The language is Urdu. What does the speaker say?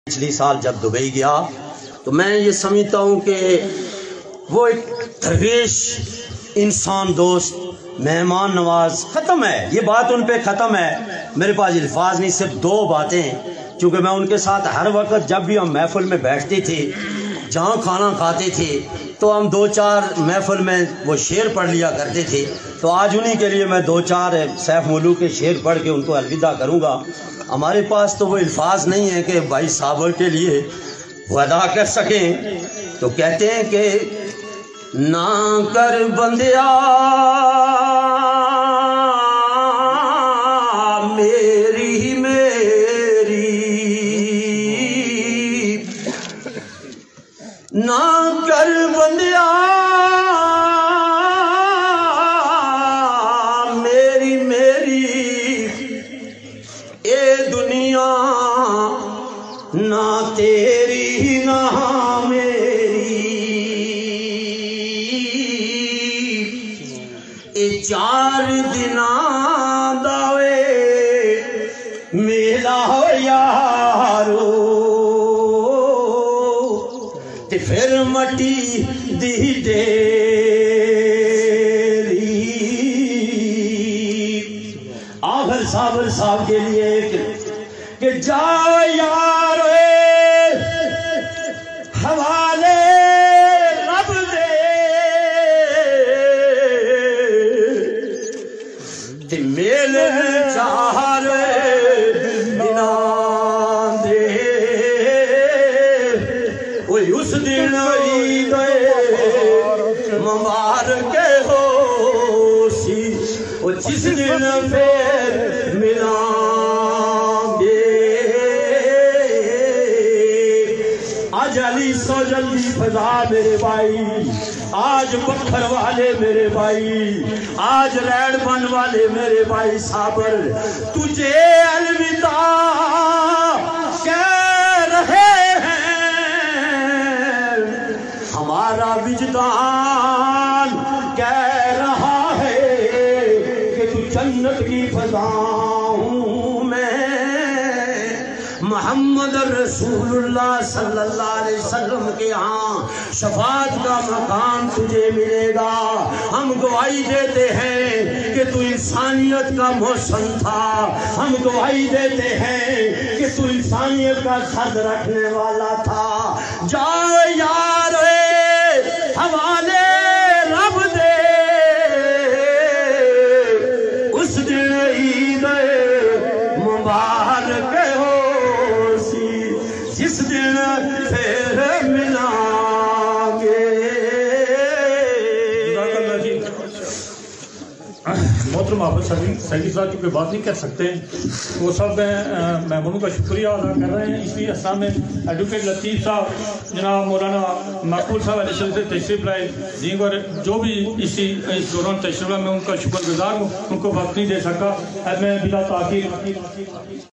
پچھلی سال جب دبئی گیا تو میں یہ سمجھتا ہوں کہ وہ ایک درویش انسان دوست مہمان نواز ختم ہے، یہ بات ان پہ ختم ہے۔ میرے پاس الفاظ نہیں، صرف دو باتیں ہیں، چونکہ میں ان کے ساتھ ہر وقت جب بھی ہم محفل میں بیٹھتے تھے، جہاں کھانا کھاتے تھے، تو ہم دو چار محفل میں وہ شعر پڑھ لیا کرتے تھے۔ تو آج انہی کے لیے میں دو چار سیف ملوک کے شعر پڑھ کے ان کو الوداع کروں گا۔ ہمارے پاس تو وہ الفاظ نہیں ہیں کہ بھائی صابر کے لیے وہ ادا کر سکیں، تو کہتے ہیں کہ نہ کر بندیا میری نہ کر بندیا میری اے دنیا نہ تیری نہ میری، اے چار دناں داوے میلا ہو یارو تے پھر مٹی دی ڈیری۔ آخر صابر صاحب کے لیے کہ جا یار حوالے رب دے تے میلے چار دناں دے، وہی اس دن عید مبارک ہو سی، وہ جس دن پھر ملیں گے۔ آج علی سو جلدی فضا میرے بھائی، آج پتھر والے میرے بھائی، آج ریڑ بن والے میرے بھائی صابر، تجھے الوداع کہہ رہے ہیں، ہمارا وجدان کہہ رہا ہے کہ تو جنت کی فضا ہوں میں، محمد رسول اللہ صلی اللہ علیہ وسلم کے ہاں شفاعت کا مقام تجھے ملے گا۔ ہم گواہی دیتے ہیں کہ تو انسانیت کا محسن تھا، ہم گواہی دیتے ہیں کہ تو انسانیت کا سر رکھنے والا تھا۔ جاؤ یار حوالے رب دے، اس دن عید مبارک ہو سی، جس دن پھر ملیں گے۔ محترم حافظ سعید صاحب چونکہ بات نہیں کر سکتے، وہ سب مہمانوں کا شکریہ ادا کر رہے ہیں۔ اس لیے اسلام میں ایڈوکیٹ لطیف صاحب، جناب مولانا مقبول صاحب علیہ السلام سے تشریف لائے جی، اور جو بھی اس دوران تشریف لائے، میں ان کا شکر گزار ہوں، ان کو وقت نہیں دے سکا۔ میں بلا تاخیر